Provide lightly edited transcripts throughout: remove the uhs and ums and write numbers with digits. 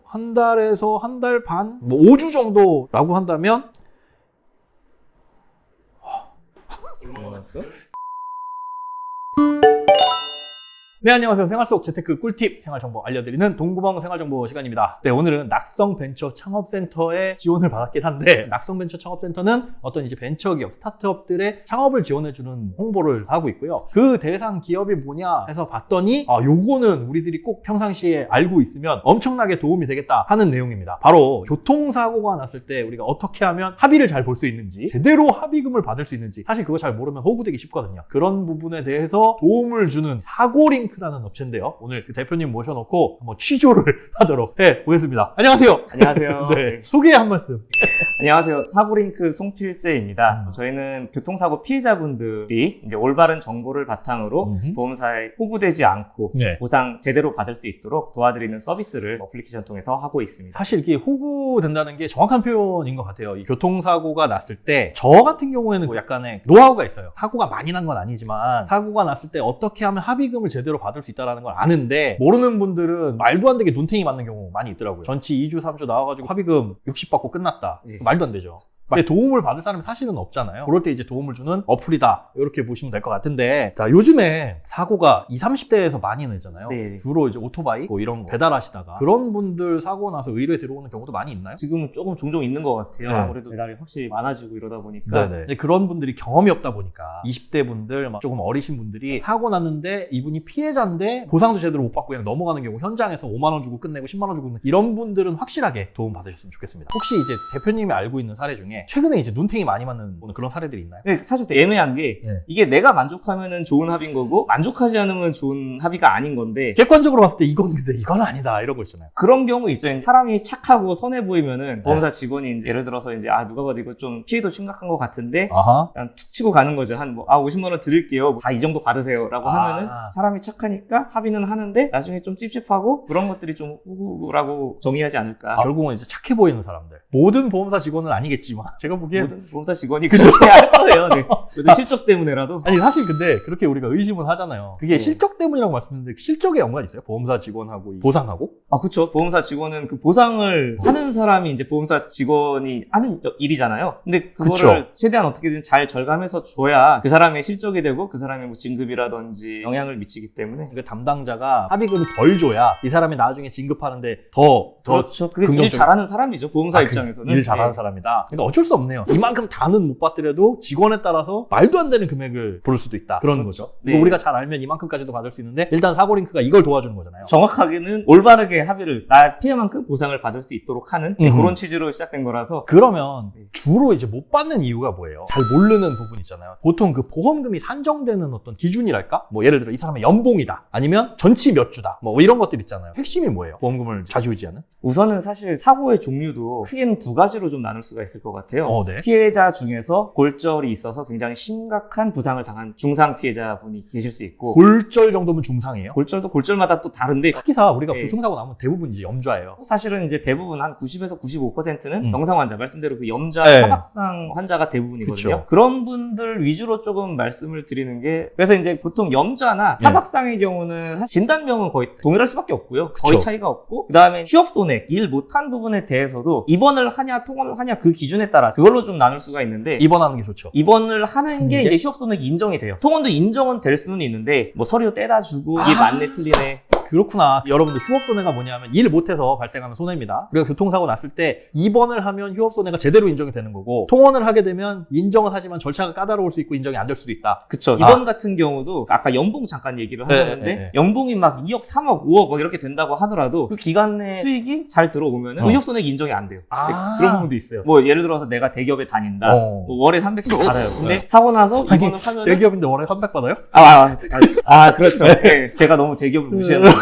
한 달에서 한 달 반, 뭐 5주 정도라고 한다면 네, 안녕하세요. 생활 속 재테크 꿀팁 생활정보 알려드리는 동구멍 생활정보 시간입니다. 네, 오늘은 낙성벤처 창업센터의 지원을 받았긴 한데, 낙성벤처 창업센터는 어떤 이제 벤처기업, 스타트업들의 창업을 지원해주는 홍보를 하고 있고요. 그 대상 기업이 뭐냐 해서 봤더니, 요거는 우리들이 꼭 평상시에 알고 있으면 엄청나게 도움이 되겠다 하는 내용입니다. 바로 교통사고가 났을 때 우리가 어떻게 하면 합의를 잘 볼 수 있는지, 제대로 합의금을 받을 수 있는지, 사실 그거 잘 모르면 호구되기 쉽거든요. 그런 부분에 대해서 도움을 주는 사고링크라는 업체인데요. 오늘 그 대표님 모셔놓고 한번 취조를 하도록 해보겠습니다. 안녕하세요. 안녕하세요. 네, 소개 한 말씀. 안녕하세요. 사고링크 송필재입니다. 저희는 교통사고 피해자분들이 이제 올바른 정보를 바탕으로 보험사에 호구되지 않고 네. 보상 제대로 받을 수 있도록 도와드리는 서비스를 어플리케이션 통해서 하고 있습니다. 사실 이게 호구된다는 게 정확한 표현인 것 같아요. 이 교통사고가 났을 때 저 같은 경우에는 뭐 약간의 노하우가 있어요. 사고가 많이 난 건 아니지만 사고가 났을 때 어떻게 하면 합의금을 제대로 받을 수 있다는 걸 아는데, 모르는 분들은 말도 안 되게 눈탱이 맞는 경우 많이 있더라고요. 전치 2주 3주 나와가지고 합의금 60 받고 끝났다. 예. 말도 안 되죠. 근데 도움을 받을 사람이 사실은 없잖아요. 그럴 때 이제 도움을 주는 어플이다, 이렇게 보시면 될 것 같은데, 자, 요즘에 사고가 20, 30대에서 많이 나잖아요. 네. 주로 이제 오토바이 뭐 이런 거 배달하시다가 그런 분들 사고 나서 의뢰 들어오는 경우도 많이 있나요? 지금은 조금 종종 있는 것 같아요. 네. 아무래도 배달이 확실히 많아지고 이러다 보니까. 네네. 그런 분들이 경험이 없다 보니까 20대 분들, 막 조금 어리신 분들이 사고 났는데 이분이 피해자인데 보상도 제대로 못 받고 그냥 넘어가는 경우, 현장에서 5만 원 주고 끝내고 10만 원 주고 끝내고, 이런 분들은 확실하게 도움 받으셨으면 좋겠습니다. 혹시 이제 대표님이 알고 있는 사례 중에 최근에 이제 눈탱이 많이 맞는 그런 사례들이 있나요? 네, 사실 애매한 게 네. 이게 내가 만족하면은 좋은 합의인 거고 만족하지 않으면 좋은 합의가 아닌 건데, 객관적으로 봤을 때 근데 이건 아니다, 이런 거 있잖아요. 그런 경우 있죠. 사람이 착하고 선해 보이면은 보험사 직원이 이제 예를 들어서 이제 누가 봐도 이거 좀 피해도 심각한 것 같은데 아하. 그냥 툭 치고 가는 거죠. 50만 원 드릴게요. 다 이 정도 받으세요라고 하면은 사람이 착하니까 합의는 하는데 나중에 좀 찝찝하고 그런 것들이 좀 우구라고 정의하지 않을까. 결국은 이제 착해 보이는 사람들. 모든 보험사 직원은 아니겠지만 제가 보기엔 모든 보험사 직원이 그렇게 할 거예요. 네. 그래도 실적 때문에라도. 아니, 사실 근데 그렇게 우리가 의심은 하잖아요. 그게 네. 실적 때문이라고 말씀드렸는데 실적에 연관이 있어요? 보험사 직원하고 보상하고? 그렇죠. 보험사 직원은 그 보상을 하는 사람이 이제 보험사 직원이 하는 일이잖아요. 근데 그거를 그쵸. 최대한 어떻게든 잘 절감해서 줘야 그 사람의 실적이 되고 그 사람의 뭐 진급이라든지 영향을 미치기 때문에. 그 담당자가 합의금을 덜 줘야 이 사람이 나중에 진급하는데 더 그렇죠. 그게 일 긍정적인- 잘하는 사람이죠. 보험사 입장에서는. 일 잘하는 네. 사람이다. 그러니까 어쩔 수 없네요. 이만큼 다는 못 받더라도 직원에 따라서 말도 안 되는 금액을 부를 수도 있다. 그런 거죠. 네. 이거 우리가 잘 알면 이만큼까지도 받을 수 있는데, 일단 사고링크가 이걸 도와주는 거잖아요. 정확하게는 올바르게 합의를 나 피해만큼 보상을 받을 수 있도록 하는 그런 취지로 시작된 거라서. 그러면 주로 이제 못 받는 이유가 뭐예요? 잘 모르는 부분 있잖아요. 보통 그 보험금이 산정되는 어떤 기준이랄까? 뭐 예를 들어 이 사람의 연봉이다, 아니면 전치 몇 주다, 뭐 이런 것들 있잖아요. 핵심이 뭐예요? 보험금을 좌지우지하는? 우선은 사실 사고의 종류도 크게는 두 가지로 좀 나눌 수가 있을 것 같아요. 네. 피해자 중에서 골절이 있어서 굉장히 심각한 부상을 당한 중상 피해자분이 계실 수 있고, 골절 정도면 중상이에요? 골절도 골절마다 또 다른데, 특히사 우리가 네. 교통사고 나면 대부분 이제 염좌예요. 사실은 이제 대부분 한 90에서 95%는 병상 환자, 말씀대로 그 염좌, 네. 타박상 환자가 대부분이거든요. 그쵸. 그런 분들 위주로 조금 말씀을 드리는 게, 그래서 이제 보통 염좌나 네. 타박상의 경우는 사실 진단명은 거의 동일할 수밖에 없고요. 그쵸. 거의 차이가 없고, 그 다음에 취업손해, 일 못한 부분에 대해서도 입원을 하냐 통원을 하냐 그 기준에 따라 그걸로 좀 나눌 수가 있는데, 입원하는 게 좋죠. 입원을 하는 게 게? 이제 휴업손해가 인정이 돼요. 통원도 인정은 될 수는 있는데 뭐 서류 떼다 주고 이게 맞네 틀리네. 그렇구나. 여러분들 휴업손해가 뭐냐면 일 못해서 발생하는 손해입니다. 우리가 교통사고 났을 때 입원을 하면 휴업손해가 제대로 인정이 되는 거고, 통원을 하게 되면 인정은 하지만 절차가 까다로울 수 있고 인정이 안 될 수도 있다. 그쵸. 입원 같은 경우도 아까 연봉 잠깐 얘기를 하셨는데, 네. 연봉이 막 2억, 3억, 5억 막 이렇게 된다고 하더라도 그 기간 내 수익이 잘 들어오면은 그 휴업손해가 인정이 안 돼요. 그런 부분도 있어요. 뭐 예를 들어서 내가 대기업에 다닌다. 뭐 월에 300씩 받아요. 근데 사고 나서 입원을 하면은 대기업인데 월에 300 받아요? 그렇죠. 네, 제가 너무 대기업을 무시했나 봐요.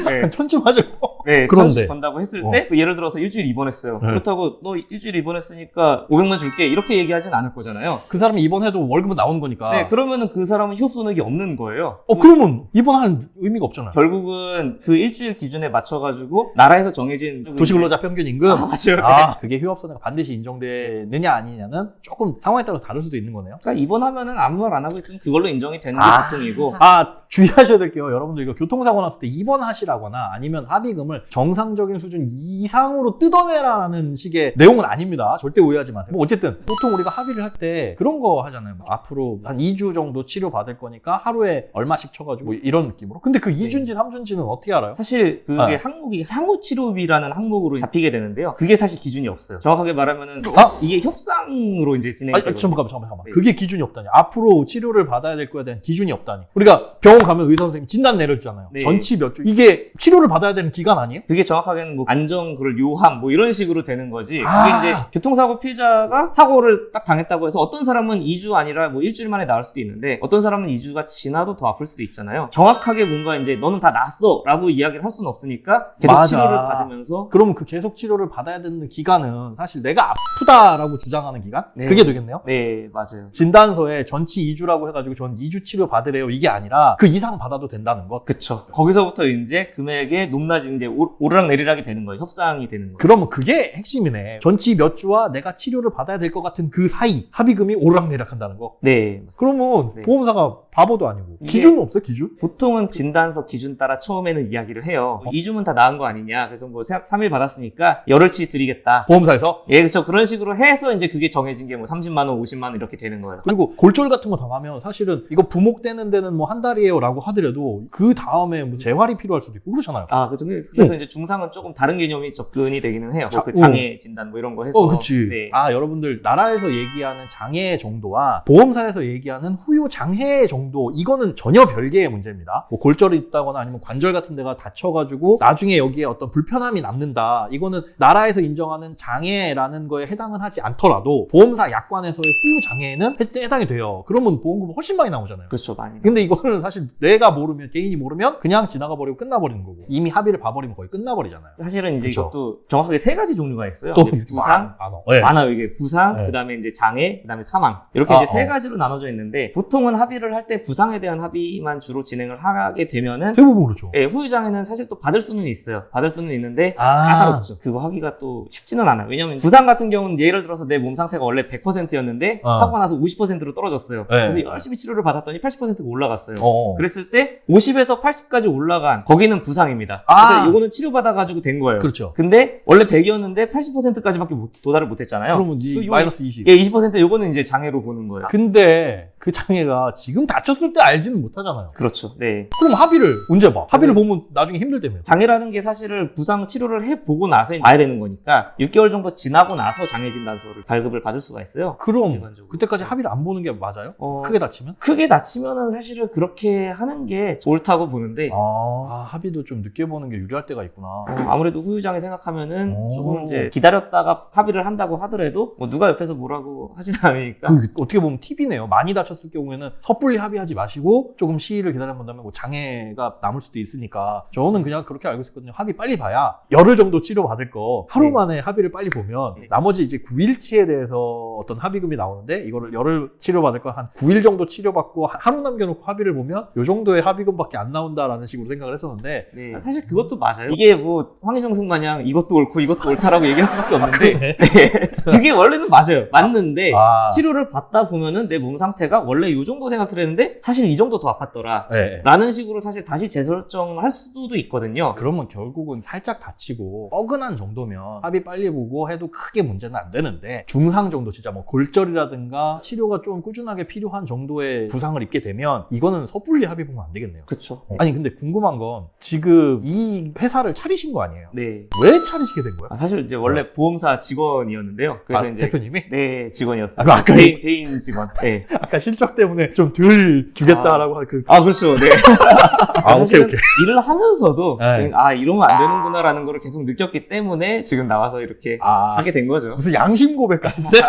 네. 천쯤하죠. 네, 그런데. 1000씩 번다고 했을 때, 예를 들어서 일주일 입원했어요. 그렇다고 너 일주일 입원했으니까 500만 줄게 이렇게 얘기하진 않을 거잖아요. 그 사람이 입원해도 월급은 나오는 거니까. 네, 그러면은 그 사람은 휴업손익이 없는 거예요. 그러면 입원할 의미가 없잖아요. 결국은 그 일주일 기준에 맞춰가지고 나라에서 정해진 도시근로자 평균 임금? 맞아요. 그게 휴업손해가 반드시 인정되느냐 아니냐는 조금 상황에 따라서 다를 수도 있는 거네요. 그러니까 입원하면은 아무 말 안 하고 있으면 그걸로 인정이 되는 게 보통이고. 주의하셔야 될 게요. 여러분들 이거 교통사고 났을 때 입원하시라거나 아니면 합의금을 부담을 정상적인 수준 이상으로 뜯어내라라는 식의 내용은 아닙니다. 절대 오해하지 마세요. 뭐 어쨌든 보통 우리가 합의를 할 때 그런 거 하잖아요. 뭐 앞으로 한 2주 정도 치료 받을 거니까 하루에 얼마씩 쳐가지고 뭐 이런 느낌으로. 근데 그 2주인지 3주인지는 어떻게 알아요? 사실 그게 네. 항목이 향후치료비라는 항목으로 잡히게 되는데요. 그게 사실 기준이 없어요. 정확하게 말하면은 이게 협상으로 이제 진행이 되고. 잠깐만. 네. 그게 기준이 없다니. 앞으로 치료를 받아야 될 거에 대한 기준이 없다니. 우리가 병원 가면 의사 선생님이 진단 내려주잖아요. 네. 전치 몇 주. 이게 치료를 받아야 되는 기간 아니에요? 그게 정확하게는 뭐 안정, 그럴 요함 뭐 이런 식으로 되는 거지. 아. 그게 이제 교통사고 피해자가 사고를 딱 당했다고 해서 어떤 사람은 2주 아니라 뭐 일주일 만에 나을 수도 있는데 어떤 사람은 2주가 지나도 더 아플 수도 있잖아요. 정확하게 뭔가 이제 너는 다 나았어 라고 이야기를 할 수는 없으니까 계속 맞아. 치료를 받으면서. 그러면 그 계속 치료를 받아야 되는 기간은 사실 내가 아프다라고 주장하는 기간? 네. 그게 되겠네요? 네, 맞아요. 진단서에 전치 2주라고 해가지고 전 2주 치료 받으래요. 이게 아니라 그 이상 받아도 된다는 것. 그쵸. 거기서부터 이제 금액의 높낮이 이제 오르락 내리락이 되는 거예요. 협상이 되는 거예요. 그러면 그게 핵심이네. 전치 몇 주와 내가 치료를 받아야 될 것 같은 그 사이 합의금이 오르락내리락 한다는 거. 네. 그러면 네. 보험사가 바보도 아니고 이게- 기준은 없어요? 기준? 보통은 진단서 기준 따라 처음에는 이야기를 해요. 2주면 다 나은 거 아니냐. 그래서 뭐 3일 받았으니까 열흘치 드리겠다. 보험사에서? 예, 그렇죠. 그런 식으로 해서 이제 그게 정해진 게 뭐 30만 원, 50만 원 이렇게 되는 거예요. 그리고 골절 같은 거 당하면 사실은 이거 부목되는 데는 뭐 한 달이에요 라고 하더라도 그 다음에 무슨 재활이 필요할 수도 있고 그렇잖아요. 아, 그래서 이제 중상은 조금 다른 개념이 접근이 되기는 해요. 뭐 그 장애 진단 뭐 이런 거 해서. 그치. 네. 아, 여러분들, 나라에서 얘기하는 장애 정도와 보험사에서 얘기하는 후유 장애 정도, 이거는 전혀 별개의 문제입니다. 뭐 골절이 있다거나 아니면 관절 같은 데가 다쳐가지고 나중에 여기에 어떤 불편함이 남는다. 이거는 나라에서 인정하는 장애라는 거에 해당은 하지 않더라도 보험사 약관에서의 후유 장애에는 해당이 돼요. 그러면 보험금 훨씬 많이 나오잖아요. 그렇죠, 많이. 근데 이거는 사실 내가 모르면, 개인이 모르면 그냥 지나가 버리고 끝나버리는 거고, 이미 합의를 봐버리면 거의 끝나버리잖아요. 사실은 이제 그쵸. 이것도 정확하게 3가지 종류가 있어요. 또 이제 부상, 네. 많아요. 이게 부상, 네. 그다음에 이제 장애, 그다음에 사망. 이렇게 이제 3가지로 나눠져 있는데 보통은 합의를 할 때 부상에 대한 합의만 주로 진행을 하게 되면은 대부분 그렇죠. 예, 후유장애는 사실 또 받을 수는 있어요. 받을 수는 있는데 아. 까다롭죠. 그거 하기가 또 쉽지는 않아요. 왜냐면 부상 같은 경우는 예를 들어서 내 몸 상태가 원래 100%였는데 사고가 나서 50%로 떨어졌어요. 네. 그래서 열심히 치료를 받았더니 80%가 올라갔어요. 어. 그랬을 때 50에서 80까지 올라간 거기는 부상입니다. 아. 그래서 이거는 치료받아가지고 된 거예요. 그렇죠. 근데 원래 100이었는데 80%까지밖에 도달을 못했잖아요. 그러면 그래서 요거- 마이너스 20. 예, 20% 요거는 이제 장애로 보는 거예요. 근데 그 장애가 지금 다쳤을 때 알지는 못하잖아요. 그렇죠. 네. 그럼 합의를 언제 봐? 합의를 네. 보면 나중에 힘들다며. 장애라는 게 사실을 부상 치료를 해보고 나서 봐야 되는 거니까 6개월 정도 지나고 나서 장애 진단서를 발급을 받을 수가 있어요. 그럼 일반적으로. 그때까지 합의를 안 보는 게 맞아요? 어, 크게 다치면? 크게 다치면은 사실은 그렇게 하는 게 옳다고 보는데 합의도 좀 늦게 보는 게 유리할 때가 있구나. 아무래도 후유장애 생각하면은 오. 조금 이제 기다렸다가 합의를 한다고 하더라도 뭐 누가 옆에서 뭐라고 하진 않으니까 그 어떻게 보면 팁이네요. 많이 다쳤을 경우에는 섣불리 합의하지 마시고 조금 시일을 기다려본다면 뭐 장애가 남을 수도 있으니까 저는 그냥 그렇게 알고 있었거든요. 합의 빨리 봐야 열흘 정도 치료받을 거 하루 네. 만에 합의를 빨리 보면 네. 나머지 이제 9일치에 대해서 어떤 합의금이 나오는데 이거를 열흘 치료받을 거 한 9일 정도 치료받고 하루 남겨놓고 합의를 보면 이 정도의 합의금밖에 안 나온다라는 식으로 생각을 했었는데 네. 사실 그것도 맞아요. 이게 뭐 황희정승 마냥 이것도 옳고 이것도 옳다라고 얘기할 수밖에 없는데 그러네. 네. 그게 원래는 맞아요. 맞는데 아. 치료를 받다 보면은 내 몸 상태가 원래 이 정도 생각했는데 사실 이 정도 더 아팠더라. 네. 라는 식으로 사실 다시 재설정할 수도 있거든요. 그러면 결국은 살짝 다치고 뻐근한 정도면 합의 빨리 보고 해도 크게 문제는 안 되는데 중상 정도 진짜 뭐 골절이라든가 치료가 좀 꾸준하게 필요한 정도의 부상을 입게 되면 이거는 섣불리 합의 보면 안 되겠네요. 그렇죠. 아니 근데 궁금한 건 지금 이 회사를 차리신 거 아니에요? 네. 왜 차리시게 된 거야? 사실 이제 원래 보험사 직원이었는데요. 그래서 이제 대표님이? 네, 직원이었어요. 아, 아까 대인 직원. 네. 아까 실적 때문에 좀 덜 주겠다라고 한 그... 그렇죠. 네. 오케이 사실은 오케이. 일을 하면서도 네. 이러면 안 되는구나라는 걸 계속 느꼈기 때문에 지금 나와서 이렇게 하게 된 거죠. 무슨 양심 고백 같은데?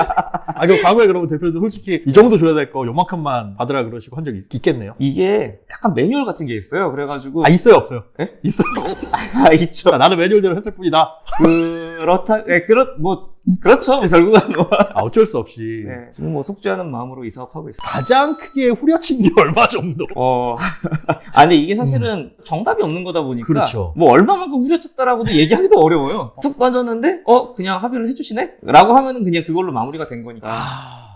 그 과거에 그러면 대표도 솔직히 이 정도 줘야 될 거 요만큼만 받으라 그러시고 한 적 있겠네요? 이게 약간 매뉴얼 같은 게 있어요. 그래가지고 있어요 없어요? 네? 있어요. 있죠. 나는 매뉴얼대로 했을 뿐이다. 그렇죠. 결국은 뭐. 어쩔 수 없이. 네, 지금 뭐 속죄하는 마음으로 이 사업하고 있어요. 가장 크게 후려친 게 얼마 정도? 근데 이게 사실은 정답이 없는 거다 보니까. 그렇죠. 뭐 얼마만큼 후려쳤다라고도 얘기하기도 어려워요. 툭 빠졌는데, 그냥 합의를 해주시네? 라고 하면은 그냥 그걸로 마무리가 된 거니까.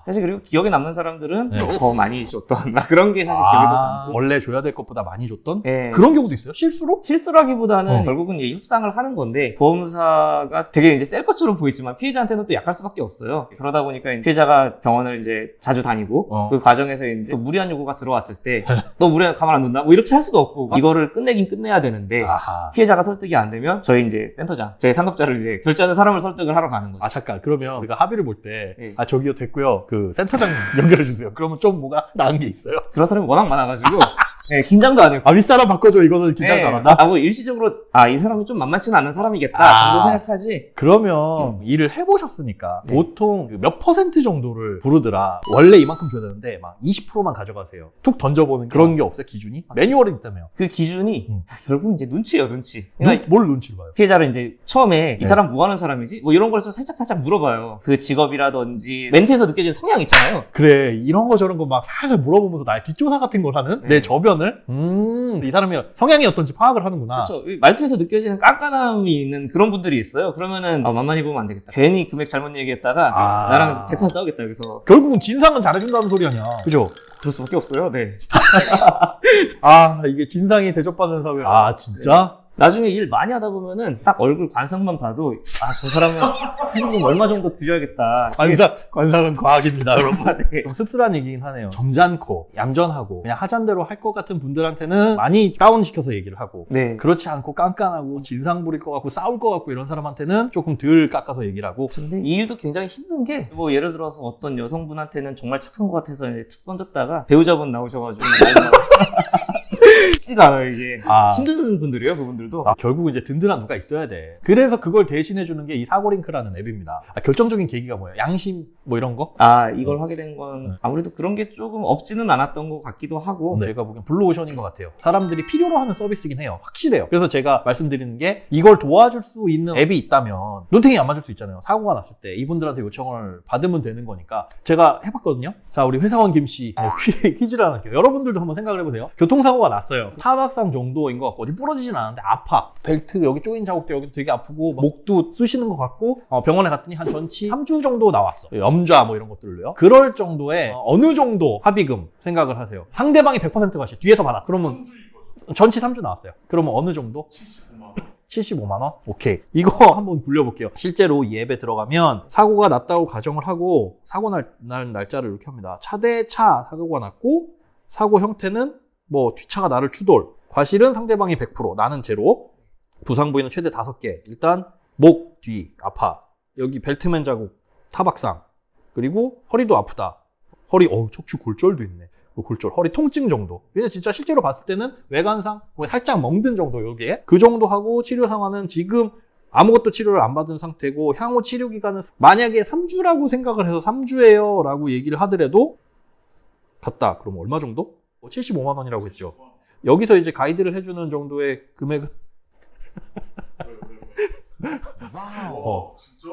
사실 그리고 기억에 남는 사람들은 네. 더 많이 줬던 그런 게 사실 기억에 더 남고. 원래 줘야 될 것보다 많이 줬던? 네. 그런 경우도 있어요? 실수로? 실수라기보다는 결국은 이제 협상을 하는 건데 보험사가 되게 이제 셀 것처럼 보이지만 피해자한테는 또 약할 수밖에 없어요. 그러다 보니까 이제 피해자가 병원을 이제 자주 다니고 그 과정에서 이제 또 무리한 요구가 들어왔을 때 너 무리한 가만 안 둔다? 뭐 이렇게 할 수도 없고 이거를 끝내긴 끝내야 되는데 아하. 피해자가 설득이 안 되면 저희 이제 센터장, 제 상급자를 이제 결제하는 사람을 설득을 하러 가는 거죠. 아 잠깐 그러면 우리가 합의를 볼 때 네. 아 저기요 됐고요 그 센터장 연결해 주세요. 그러면 좀 뭐가 나은 게 있어요? 그런 사람이 워낙 많아가지고 네, 긴장도 안 해요. 아 윗사람 바꿔줘 이거는 긴장도 안 한다? 뭐 일시적으로 이 사람이 좀 만만치는 않은 사람이겠다 정도 생각하지. 그러면 일을 해보셨으니까 네. 보통 몇 퍼센트 정도를 부르더라. 원래 이만큼 줘야 되는데 막 20%만 가져가세요. 툭 던져보는 그런 게 없어요 기준이? 매뉴얼이 있다며. 그 기준이 결국 이제 눈치예요, 눈치. 뭘 눈치를 봐요? 피해자를 이제 처음에 이 네. 사람 뭐 하는 사람이지? 뭐 이런 걸 좀 살짝 물어봐요. 그 직업이라든지 멘트에서 느껴지는 성향 있잖아요. 그래 이런 거 저런 거 막 살살 물어보면서 나의 뒷조사 같은 걸 하는 네. 내 저변을 이 사람이 성향이 어떤지 파악을 하는구나. 그렇죠. 말투에서 느껴지는 깐깐함이 있는 그런 분들이 있어요. 그러면은 만만히 보면 안 되겠다. 괜히 금액 잘못 얘기했다가 나랑 대판 싸우겠다 여기서. 결국은 진상은 잘해준다는 소리 아니야. 그죠? 그럴 수밖에 없어요. 네. 아 이게 진상이 대접받는 사회. 아 진짜? 나중에 일 많이 하다 보면은 딱 얼굴 관상만 봐도 저 사람은 현금 얼마 정도 드려야겠다. 관상은 과학입니다, 여러분. 네. 좀 씁쓸한 얘기긴 하네요. 점잖고 얌전하고 그냥 하잔대로 할 것 같은 분들한테는 많이 다운시켜서 얘기를 하고 네. 그렇지 않고 깐깐하고 진상 부릴 것 같고 싸울 것 같고 이런 사람한테는 조금 덜 깎아서 얘기를 하고. 근데 이 일도 굉장히 힘든 게 뭐 예를 들어서 어떤 여성분한테는 정말 착한 것 같아서 이제 툭 던졌다가 배우자분 나오셔가지고 쉽지가 않아요 이게. 힘든 분들이에요 그분들도. 결국 이제 든든한 누가 있어야 돼. 그래서 그걸 대신해주는 게 이 사고링크라는 앱입니다. 결정적인 계기가 뭐예요? 양심 뭐 이런 거? 이걸 하게 된 건 아무래도 그런 게 조금 없지는 않았던 것 같기도 하고. 제가 보기엔 블루오션인 것 같아요. 사람들이 필요로 하는 서비스이긴 해요. 확실해요. 그래서 제가 말씀드리는 게 이걸 도와줄 수 있는 앱이 있다면 눈탱이 안 맞을 수 있잖아요. 사고가 났을 때 이분들한테 요청을 받으면 되는 거니까 제가 해봤거든요. 자 우리 회사원 김씨 퀴즈를 하나 할게요. 여러분들도 한번 생각을 해보세요. 교통사고가 났어요. 타박상 정도인 것 같고 어디 부러지진 않았는데 아파. 벨트 여기 조인 자국도 여기 되게 아프고 목도 쑤시는 것 같고 병원에 갔더니 한 전치 3주 정도 나왔어. 염좌 뭐 이런 것들로요. 그럴 정도의 어느 정도 합의금 생각을 하세요. 상대방이 100%가 시 뒤에서 받아. 그러면 전치 3주 나왔어요. 그러면 어느 정도? 75만 원? 오케이. 이거 한번 굴려볼게요. 실제로 이 앱에 들어가면 사고가 났다고 가정을 하고 사고 날 날짜를 이렇게 합니다. 차대 차 사고가 났고 사고 형태는 뭐 뒷차가 나를 추돌, 과실은 상대방이 100%, 나는 제로, 부상 부위는 최대 5개. 일단 목 뒤 아파. 여기 벨트맨 자국, 타박상. 그리고 허리도 아프다. 허리 척추 골절도 있네. 골절, 허리 통증 정도. 근데 진짜 실제로 봤을 때는 외관상 살짝 멍든 정도 여기에 그 정도 하고 치료 상황은 지금 아무것도 치료를 안 받은 상태고 향후 치료 기간은 만약에 3주라고 생각을 해서 3주예요 라고 얘기를 하더라도 갔다. 그럼 얼마 정도? 75만 원이라고 했죠. 여기서 이제 가이드를 해주는 정도의 금액은 진짜?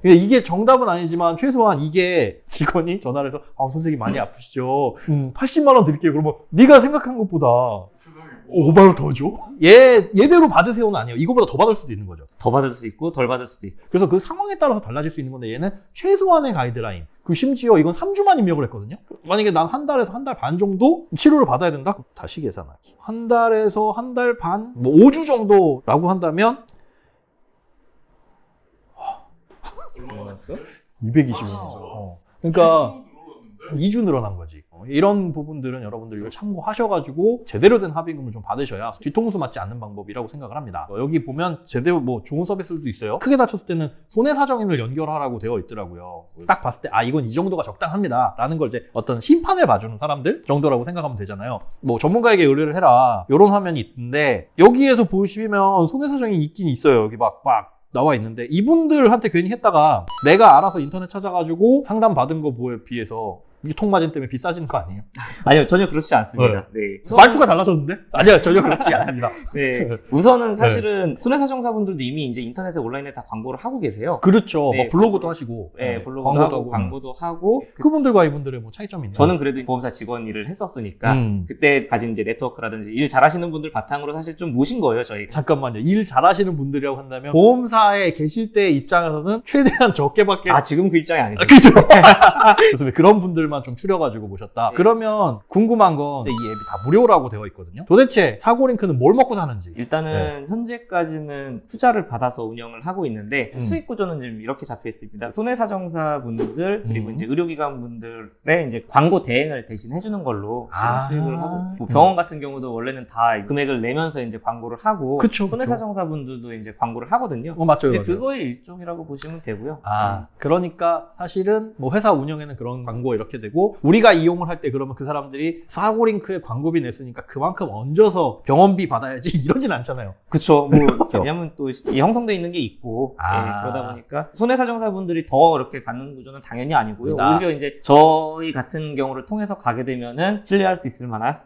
근데 이게 정답은 아니지만 최소한 이게 직원이 전화를 해서 선생님 많이 아프시죠? 80만 원 드릴게요. 그러면 네가 생각한 것보다 세상에 5만 원 더 줘? 얘대로 받으세요는 아니에요. 이거보다 더 받을 수도 있는 거죠. 더 받을 수 있고 덜 받을 수도 있고. 그래서 그 상황에 따라서 달라질 수 있는 건데 얘는 최소한의 가이드라인. 그 심지어 이건 3주만 입력을 했거든요. 만약에 난 한 달에서 한 달 반 정도 치료를 받아야 된다? 그럼 다시 계산하기. 한 달에서 한 달 반, 뭐 5주 정도라고 한다면 얼마나 225만 원. 그러니까 2주 늘어난 거지. 이런 부분들은 여러분들 이걸 참고하셔가지고 제대로 된 합의금을 좀 받으셔야 뒤통수 맞지 않는 방법이라고 생각을 합니다. 여기 보면 제대로 뭐 좋은 서비스들도 있어요. 크게 다쳤을 때는 손해사정인을 연결하라고 되어 있더라고요. 딱 봤을 때 이건 이 정도가 적당합니다 라는 걸 이제 어떤 심판을 봐주는 사람들 정도라고 생각하면 되잖아요. 뭐 전문가에게 의뢰를 해라 이런 화면이 있는데 여기에서 보시면 손해사정이 있긴 있어요. 여기 막 나와 있는데 이분들한테 괜히 했다가 내가 알아서 인터넷 찾아가지고 상담 받은 거에 비해서 유통 마진 때문에 비싸지는 거 아니에요? 아니요, 전혀 그렇지 않습니다. 네. 말투가 달라졌는데? 아니요, 전혀 그렇지 않습니다. 네. 우선은 사실은 손해사정사분들도 이미 이제 인터넷에 온라인에 다 광고를 하고 계세요. 그렇죠. 네. 뭐 블로그도 하시고, 네, 블로그도 하고 광고도 하고. 그분들과 이분들의 뭐 차이점이 있나요? 저는 그래도 보험사 직원 일을 했었으니까 그때 가진 이제 네트워크라든지 일 잘하시는 분들 바탕으로 사실 좀 모신 거예요, 저희. 잠깐만요. 일 잘하시는 분들이라고 한다면 보험사에 계실 때 입장에서는 최대한 적게밖에 지금 그 입장이 아니죠. 그죠? 그래서 그런 분들만 좀 추려가지고 모셨다. 네. 그러면 궁금한 건 이 앱이 다 무료라고 되어 있거든요. 도대체 사고링크는 뭘 먹고 사는지. 일단은 현재까지는 투자를 받아서 운영을 하고 있는데 수익 구조는 지금 이렇게 잡혀 있습니다. 손해사정사 분들 그리고 이제 의료기관 분들의 이제 광고 대행을 대신 해주는 걸로 지금 수익을 하고 뭐 병원 같은 경우도 원래는 다 금액을 내면서 이제 광고를 하고 그쵸. 손해사정사 분들도 이제 광고를 하거든요. 맞죠. 근데 그거의 일종이라고 보시면 되고요. 그러니까 사실은 뭐 회사 운영에는 그런 광고 이렇게 되고 우리가 이용을 할 때 그러면 그 사람들이 사고링크에 광고비 냈으니까 그만큼 얹어서 병원비 받아야지 이러진 않잖아요. 그쵸. 뭐, 왜냐면 또 형성돼 있는 게 있고, 그러다 보니까 손해사정사분들이 더 이렇게 받는 구조는 당연히 아니고요. 오히려 이제 저희 같은 경우를 통해서 가게 되면은 신뢰할 수 있을 만한.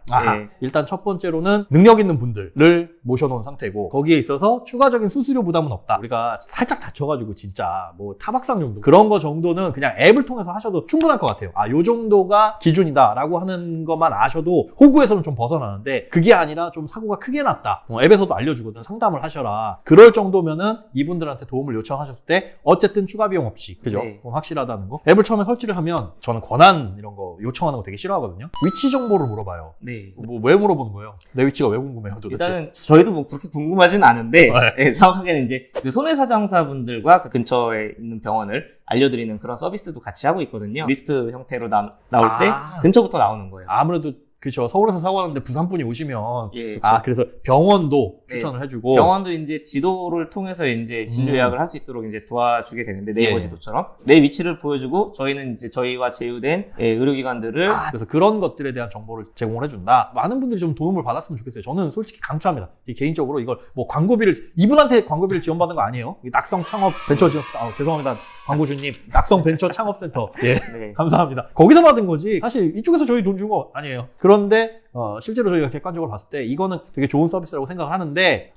일단 첫 번째로는 능력 있는 분들을 모셔놓은 상태고 거기에 있어서 추가적인 수수료 부담은 없다. 우리가 살짝 다쳐가지고 진짜 뭐 타박상 정도 그런 거 정도는 그냥 앱을 통해서 하셔도 충분할 것 같아요. 요 정도가 기준이다라고 하는 것만 아셔도 호구에서는 좀 벗어나는데 그게 아니라 좀 사고가 크게 났다. 앱에서도 알려주거든. 상담을 하셔라. 그럴 정도면은 이분들한테 도움을 요청하셨을 때 어쨌든 추가 비용 없이 그죠? 네. 그건 확실하다는 거. 앱을 처음에 설치를 하면 저는 권한 이런 거 요청하는 거 되게 싫어하거든요. 위치 정보를 물어봐요. 네. 뭐 왜 물어보는 거예요? 내 위치가 왜 궁금해요, 도대체? 일단은 저희도 뭐 그렇게 궁금하진 않은데 정확하게는 이제 그 손해사정사분들과 그 근처에 있는 병원을 알려드리는 그런 서비스도 같이 하고 있거든요. 리스트 형태로 나올 때 근처부터 나오는 거예요. 아무래도 그죠. 서울에서 사고 났는데 부산분이 오시면 예, 그래서 병원도 추천을 해주고 병원도 이제 지도를 통해서 이제 진료 예약을 할 수 있도록 이제 도와주게 되는데 네이버 지도처럼 내 위치를 보여주고 저희는 이제 저희와 제휴된 의료기관들을 그래서 그런 것들에 대한 정보를 제공을 해준다. 많은 분들이 좀 도움을 받았으면 좋겠어요. 저는 솔직히 강추합니다. 개인적으로 이걸 뭐 광고비를 이분한테 광고비를 지원받은 거 아니에요. 낙성 창업 벤처 지원 죄송합니다. 광고주님 낙성 벤처 창업센터 네. 감사합니다. 거기서 받은 거지 사실 이쪽에서 저희 돈 준 거 아니에요. 그런데 실제로 저희가 객관적으로 봤을 때 이거는 되게 좋은 서비스라고 생각을 하는데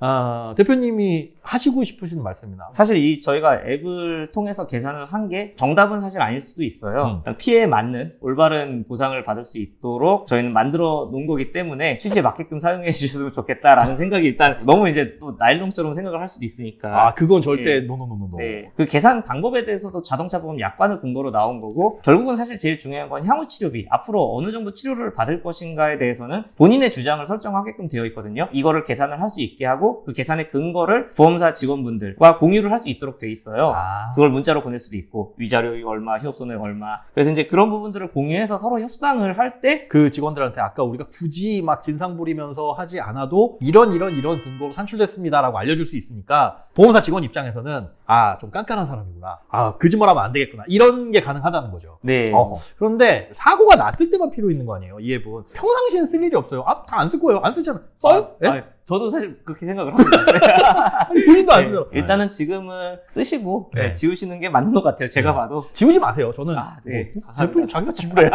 대표님이 하시고 싶으신 말씀이나 사실 저희가 앱을 통해서 계산을 한 게 정답은 사실 아닐 수도 있어요. 일단 피해에 맞는 올바른 보상을 받을 수 있도록 저희는 만들어 놓은 거기 때문에 취지에 맞게끔 사용해 주셨으면 좋겠다라는 생각이 일단 너무 이제 또 나일론처럼 생각을 할 수도 있으니까 그건 절대 노노노노노. 네. 그 계산 방법에 대해서도 자동차 보험 약관을 근거로 나온 거고 결국은 사실 제일 중요한 건 향후 치료비 앞으로 어느 정도 치료를 받을 것인가에 대해서는 본인의 주장을 설정하게끔 되어 있거든요. 이거를 계산을 할 수 있게 하고 그 계산의 근거를 보험사 직원분들과 공유를 할 수 있도록 되어 있어요. 그걸 문자로 보낼 수도 있고 위자료이 얼마, 휴업손해가 얼마. 그래서 이제 그런 부분들을 공유해서 서로 협상을 할 때 그 직원들한테 아까 우리가 굳이 막 진상 부리면서 하지 않아도 이런 근거로 산출됐습니다라고 알려줄 수 있으니까 보험사 직원 입장에서는 좀 깐깐한 사람이구나. 거짓말하면 안 되겠구나. 이런 게 가능하다는 거죠. 네. 그런데 사고가 났을 때만 필요 있는 거 아니에요? 이 앱은 평상시엔 쓸 일이 없어요. 다 안 쓸 거예요. 안 쓰잖아요. 써요? 저도 사실 그렇게 생각을 합니다. 본인도 안 쓰죠. 일단은 지금은 쓰시고 네. 지우시는 게 맞는 것 같아요. 제가 봐도. 지우지 마세요. 저는 네. 대표님 자기가 지우래.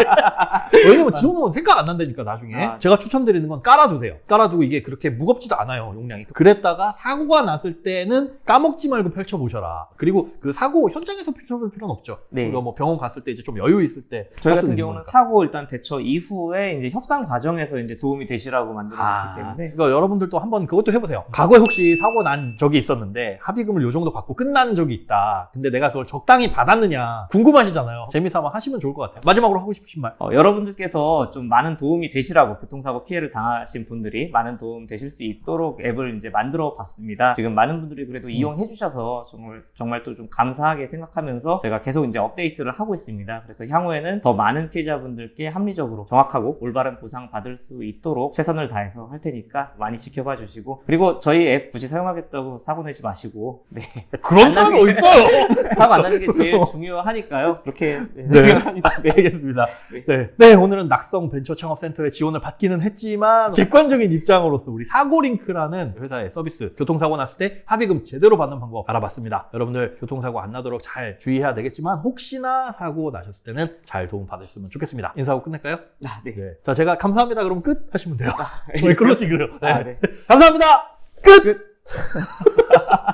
왜냐면 지워놓으면 생각 안 난다니까 나중에. 제가 추천드리는 건 깔아두세요. 깔아두고 이게 그렇게 무겁지도 않아요. 용량이. 그랬다가 사고가 났을 때는 까먹지 말고 펼쳐보셔라. 그리고 그 사고 현장에서 펼쳐볼 필요는 없죠. 네. 우리가 뭐 병원 갔을 때 이제 좀 여유 있을 때. 저희 같은 경우는 사고 일단 대처 이후에 이제 협상 과정에서 이제 도움이 되시라고 만들어놨기 때문에. 그러니까 여러분들도 한번 그것도 해보세요. 과거에 혹시 사고 난 적이 있었는데 합의금을 요 정도 받고 끝난 적이 있다. 근데 내가 그걸 적당히 받았느냐 궁금하시잖아요. 재미삼아 하시면 좋을 것 같아요. 마지막으로 하고 싶으신 말. 여러분들께서 좀 많은 도움이 되시라고 교통사고 피해를 당하신 분들이 많은 도움 되실 수 있도록 앱을 이제 만들어 봤습니다. 지금 많은 분들이 그래도 이용해 주셔서 정말 또 좀 감사하게 생각하면서 저희가 계속 이제 업데이트를 하고 있습니다. 그래서 향후에는 더 많은 피해자분들께 합리적으로 정확하고 올바른 보상 받을 수 있도록 최선을 다해서 할 테니까 많이 지켜봐 해봐주시고 그리고 저희 앱 굳이 사용하겠다고 사고 내지 마시고 네. 그런 사람이 어딨어요? 사고 안 나는 게 제일 중요하니까요. 그렇게 네. 생각합니다. 네. 알겠습니다. 네. 네, 오늘은 낙성 벤처 창업센터의 지원을 받기는 했지만 객관적인 입장으로서 우리 사고링크라는 회사의 서비스, 교통사고 났을 때 합의금 제대로 받는 방법 알아봤습니다. 여러분들 교통사고 안 나도록 잘 주의해야 되겠지만 혹시나 사고 나셨을 때는 잘 도움 받으셨으면 좋겠습니다. 인사하고 끝낼까요? 네. 네. 자, 제가 감사합니다. 그럼 끝 하시면 돼요. 저희 클로징으로. 네. 네. 감사합니다. 끝!